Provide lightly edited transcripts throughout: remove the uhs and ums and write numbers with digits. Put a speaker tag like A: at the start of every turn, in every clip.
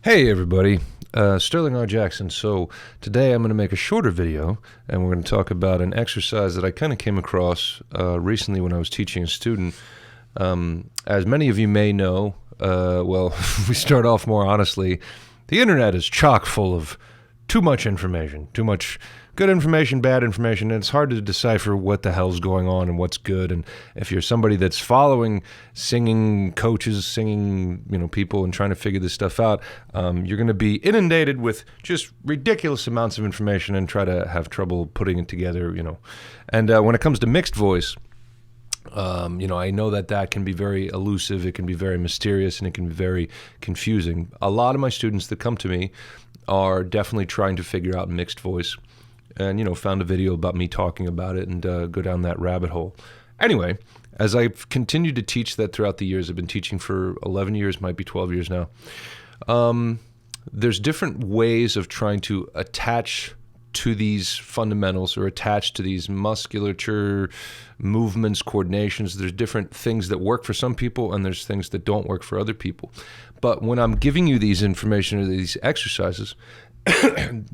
A: Hey everybody, Sterling R. Jackson. So today I'm going to make a shorter video and we're going to talk about an exercise that I kind of came across recently when I was teaching a student. As many of you may know, we start off more honestly, the internet is chock full of too much information, too much good information, bad information, and it's hard to decipher what the hell's going on and what's good. And if you're somebody that's following singing coaches, singing, people and trying to figure this stuff out, you're going to be inundated with just ridiculous amounts of information and try to have trouble putting it together, And when it comes to mixed voice, I know that can be very elusive, it can be very mysterious, and it can be very confusing. A lot of my students that come to me are definitely trying to figure out mixed voice and, found a video about me talking about it and go down that rabbit hole. Anyway, as I've continued to teach that throughout the years, I've been teaching for 11 years, might be 12 years now. There's different ways of trying to attach to these fundamentals or attach to these musculature movements, coordinations. There's different things that work for some people and there's things that don't work for other people. But when I'm giving you these information or these exercises, I'm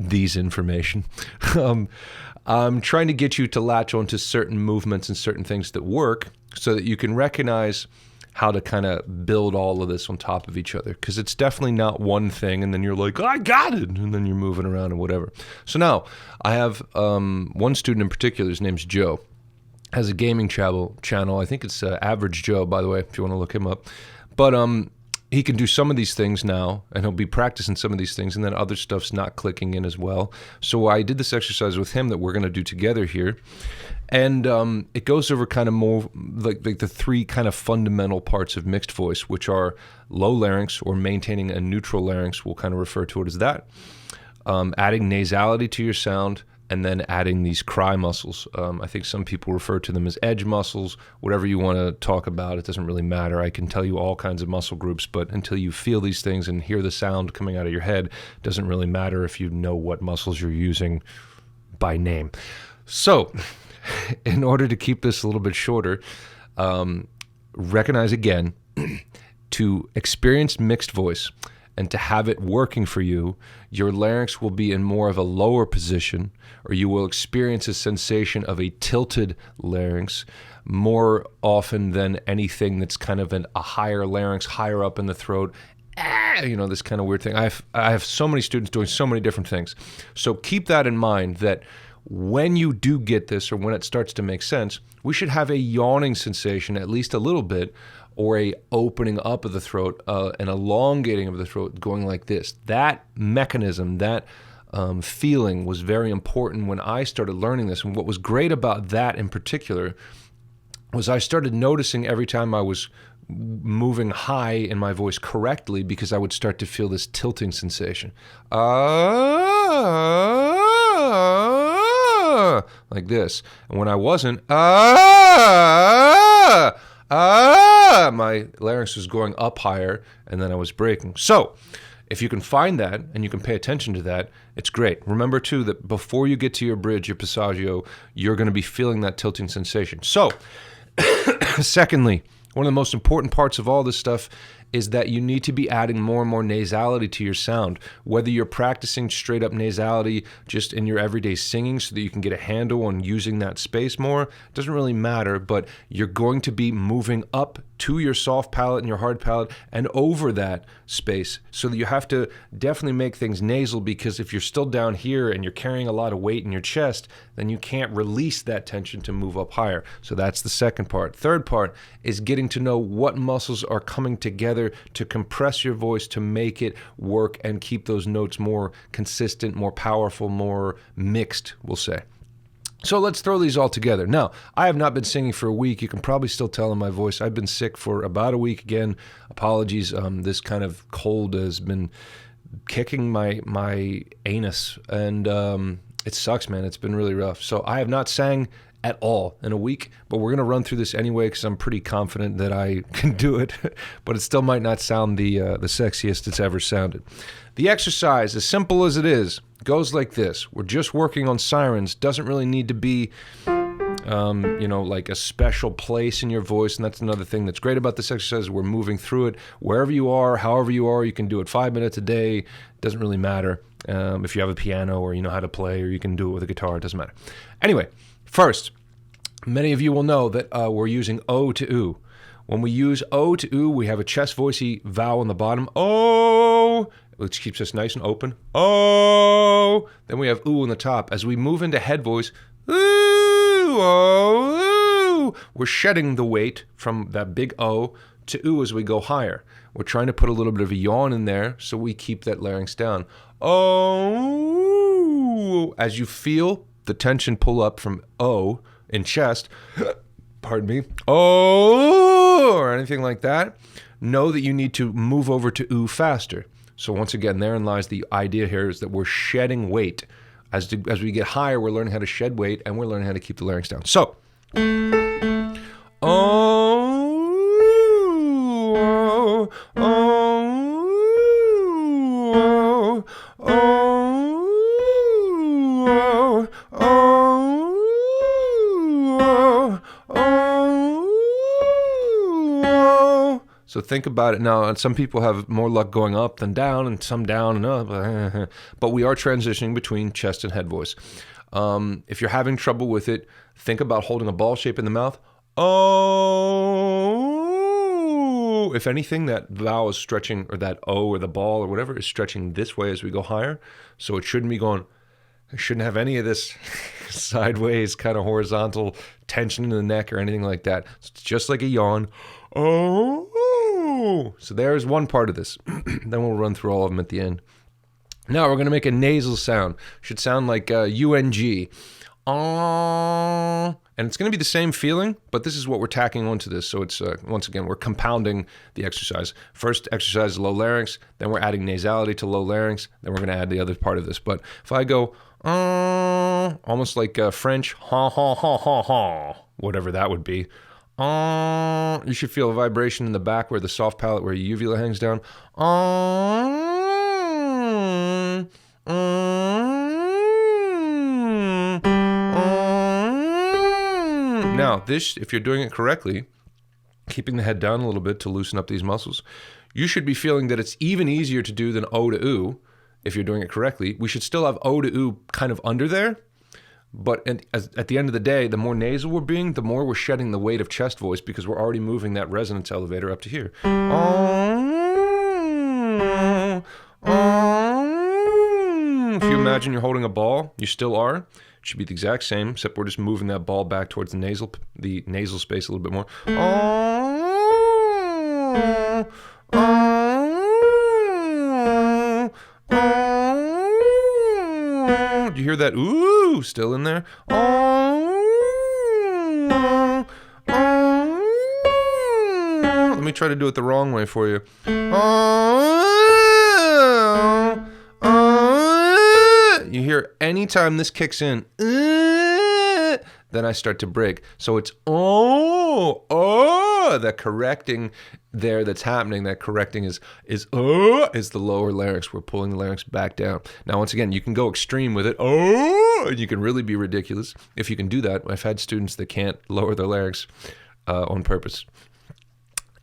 A: trying to get you to latch onto certain movements and certain things that work so that you can recognize how to kind of build all of this on top of each other, because it's definitely not one thing and then you're like, I got it, and then you're moving around and whatever. So now I have one student in particular, his name's Joe, has a gaming channel. I think it's Average Joe, by the way, if you want to look him up. But he can do some of these things now, and he'll be practicing some of these things, and then other stuff's not clicking in as well. So I did this exercise with him that we're going to do together here. And it goes over kind of more like the three kind of fundamental parts of mixed voice, which are low larynx or maintaining a neutral larynx. We'll kind of refer to it as that. Adding nasality to your sound, and then adding these cry muscles. I think some people refer to them as edge muscles. Whatever you want to talk about, it doesn't really matter. I can tell you all kinds of muscle groups, but until you feel these things and hear the sound coming out of your head, it doesn't really matter if you know what muscles you're using by name. So in order to keep this a little bit shorter, recognize again, to experience mixed voice and to have it working for you, your larynx will be in more of a lower position, or you will experience a sensation of a tilted larynx more often than anything that's kind of a higher larynx, higher up in the throat. This kind of weird thing. I have so many students doing so many different things. So keep that in mind, that when you do get this, or when it starts to make sense, we should have a yawning sensation, at least a little bit, or a opening up of the throat, an elongating of the throat, going like this. That mechanism, that feeling was very important when I started learning this. And what was great about that in particular was I started noticing every time I was moving high in my voice correctly, because I would start to feel this tilting sensation. Like this. And when I wasn't, my larynx was going up higher, and then I was breaking. So if you can find that and you can pay attention to that, it's great. Remember too that before you get to your bridge, your passaggio, you're going to be feeling that tilting sensation. So secondly, one of the most important parts of all this stuff is that you need to be adding more and more nasality to your sound. Whether you're practicing straight up nasality just in your everyday singing so that you can get a handle on using that space more, doesn't really matter, but you're going to be moving up to your soft palate and your hard palate and over that space, so that you have to definitely make things nasal, because if you're still down here and you're carrying a lot of weight in your chest, then you can't release that tension to move up higher. So that's the second part. Third part is getting to know what muscles are coming together to compress your voice to make it work and keep those notes more consistent, more powerful, more mixed, we'll say. So let's throw these all together. Now, I have not been singing for a week. You can probably still tell in my voice. I've been sick for about a week again. Apologies. This kind of cold has been kicking my anus, and it sucks, man. It's been really rough. So I have not sang at all in a week, but we're going to run through this anyway because I'm pretty confident that I can do it, but it still might not sound the sexiest it's ever sounded. The exercise, as simple as it is, goes like this. We're just working on sirens. Doesn't really need to be like a special place in your voice. And that's another thing that's great about this exercise. We're moving through it wherever you are, however you are. You can do it 5 minutes a day. It doesn't really matter. If you have a piano or you know how to play, or you can do it with a guitar, it doesn't matter. Anyway, first, many of you will know that we're using O to oo. When we use O to oo, we have a chest voicey vowel on the bottom, O, which keeps us nice and open. O. Then we have oo on the top. As we move into head voice, ooh, oh, ooh, we're shedding the weight from that big O to oo as we go higher. We're trying to put a little bit of a yawn in there so we keep that larynx down. Oh, as you feel the tension pull up from O in chest, pardon me, oh, or anything like that, know that you need to move over to oo faster. So once again, therein lies the idea here, is that we're shedding weight. As we get higher, we're learning how to shed weight, and we're learning how to keep the larynx down. So, oh, oh, oh, oh, oh, oh. So think about it now. And some people have more luck going up than down, and some down and up. But we are transitioning between chest and head voice. If you're having trouble with it, think about holding a ball shape in the mouth. Oh, if anything, that vowel is stretching, or that O or the ball or whatever is stretching this way as we go higher. So it shouldn't be going, it shouldn't have any of this sideways kind of horizontal tension in the neck or anything like that. It's just like a yawn. Oh, so there's one part of this. Then we'll run through all of them at the end. Now we're going to make a nasal sound. Should sound like UNG. And it's going to be the same feeling, but this is what we're tacking onto this. So it's, once again, we're compounding the exercise. First exercise, low larynx. Then we're adding nasality to low larynx. Then we're going to add the other part of this. But if I go, almost like French, ha, ha, ha, ha, ha, whatever that would be. You should feel a vibration in the back where the soft palate, where your uvula hangs down. Now, this, if you're doing it correctly, keeping the head down a little bit to loosen up these muscles, you should be feeling that it's even easier to do than O to oo. If you're doing it correctly, we should still have O to oo kind of under there. But at the end of the day, the more nasal we're being, the more we're shedding the weight of chest voice, because we're already moving that resonance elevator up to here. If you imagine you're holding a ball, you still are. It should be the exact same, except we're just moving that ball back towards the nasal space a little bit more. Do you hear that ooh still in there? Let me try to do it the wrong way for you. You hear anytime this kicks in, then I start to break. So it's that correcting there that's happening. That correcting is the lower larynx. We're pulling the larynx back down. Now, once again, you can go extreme with it. And you can really be ridiculous. If you can do that, I've had students that can't lower their larynx on purpose.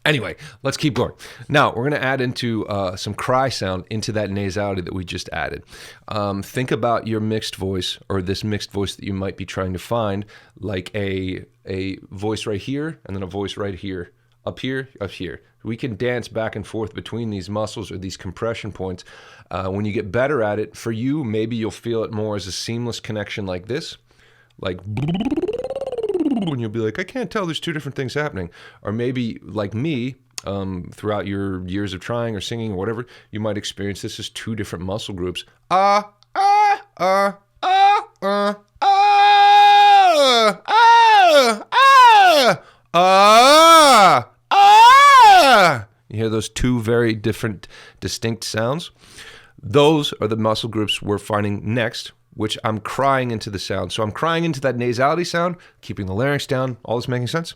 A: Anyway, let's keep going. Now, we're going to add into some cry sound into that nasality that we just added. Think about your mixed voice, or this mixed voice that you might be trying to find, like a voice right here and then a voice right here, up here, up here. We can dance back and forth between these muscles or these compression points. When you get better at it, for you, maybe you'll feel it more as a seamless connection like this, like... and you'll be like, I can't tell, there's two different things happening. Or maybe, like me, throughout your years of trying or singing or whatever, you might experience this as two different muscle groups. You hear those two very different, distinct sounds? Those are the muscle groups we're finding next, which I'm crying into the sound. So I'm crying into that nasality sound, keeping the larynx down. All this making sense?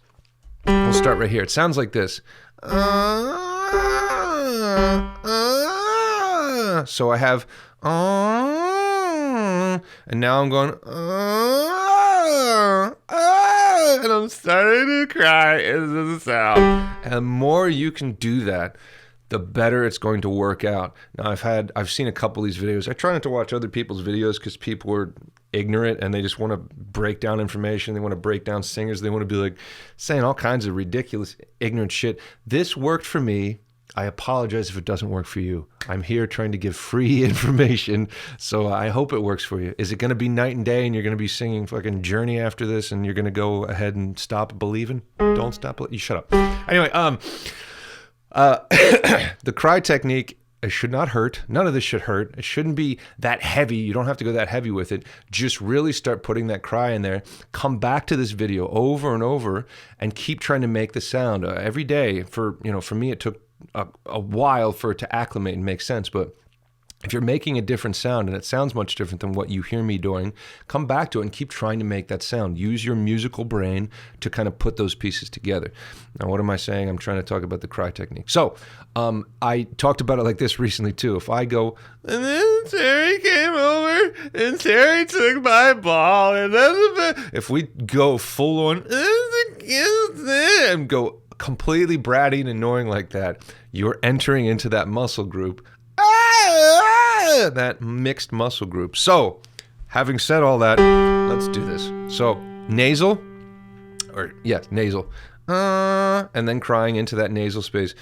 A: We'll start right here. It sounds like this. So I have, and now I'm going, and I'm starting to cry into the sound. And the more you can do that, the better it's going to work out. Now, I've seen a couple of these videos. I try not to watch other people's videos because people are ignorant and they just want to break down information. They want to break down singers. They want to be like saying all kinds of ridiculous, ignorant shit. This worked for me. I apologize if it doesn't work for you. I'm here trying to give free information, so I hope it works for you. Is it going to be night and day and you're going to be singing fucking Journey after this and you're going to go ahead and stop believing? Don't stop. You shut up. Anyway, the cry technique, it should not hurt. None of this should hurt. It shouldn't be that heavy. You don't have to go that heavy with it. Just really start putting that cry in there. Come back to this video over and over and keep trying to make the sound every day. For me, it took a while for it to acclimate and make sense, but if you're making a different sound and it sounds much different than what you hear me doing, come back to it and keep trying to make that sound. Use your musical brain to kind of put those pieces together. Now, what am I saying? I'm trying to talk about the cry technique. So I talked about it like this recently too. If I go, and then Terry came over and Terry took my ball, and then if we go full on and go completely bratty and annoying like that, you're entering into that muscle group. That mixed muscle group. So, having said all that, let's do this. So, nasal, nasal, and then crying into that nasal space.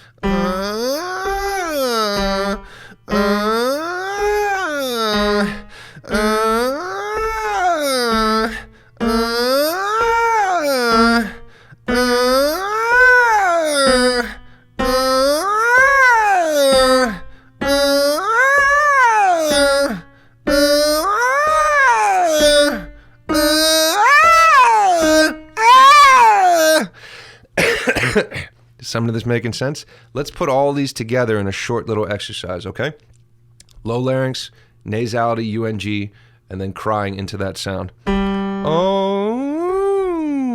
A: Is some of this making sense? Let's put all these together in a short little exercise, okay? Low larynx, nasality, UNG, and then crying into that sound. Oh,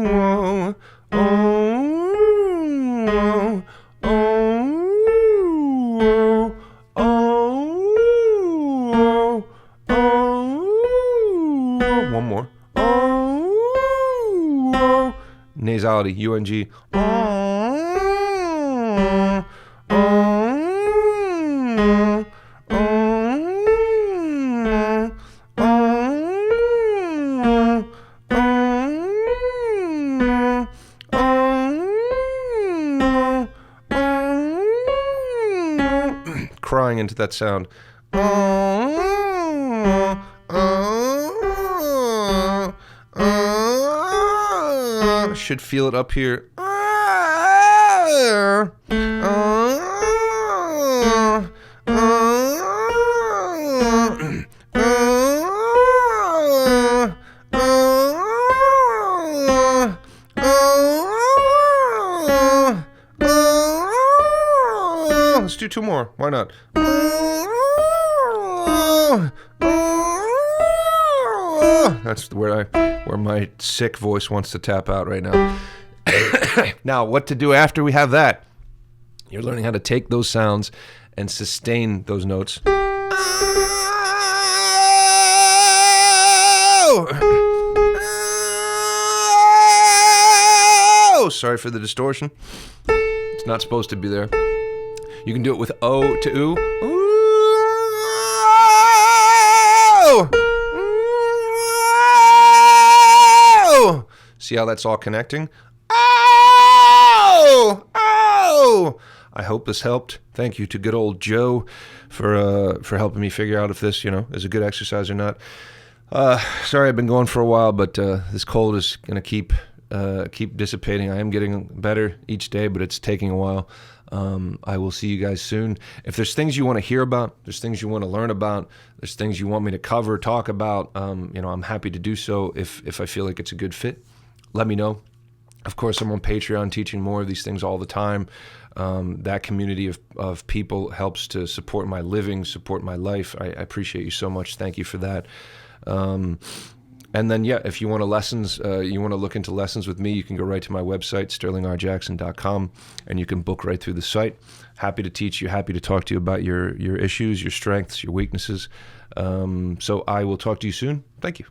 A: oh, oh, oh, oh, oh, oh. One more. Oh, nasality, UNG. Crying into that sound. Should feel it up here. Let's do two more. Why not? That's where my sick voice wants to tap out right now. Now, what to do after we have that? You're learning how to take those sounds and sustain those notes. Sorry for the distortion. It's not supposed to be there. You can do it with O to oo. Ooh. See how that's all connecting? I hope this helped. Thank you to good old Joe for helping me figure out if this, is a good exercise or not. Sorry I've been going for a while, but this cold is going to keep dissipating. I am getting better each day, but it's taking a while. I will see you guys soon. If there's things you want to hear about, there's things you want to learn about, there's things you want me to cover, talk about, I'm happy to do so if I feel like it's a good fit. Let me know. Of course, I'm on Patreon teaching more of these things all the time. That community of people helps to support my living, support my life. I appreciate you so much. Thank you for that. And then, if you want you want to look into lessons with me, you can go right to my website, sterlingrjackson.com, and you can book right through the site. Happy to teach you, happy to talk to you about your issues, your strengths, your weaknesses. So I will talk to you soon. Thank you.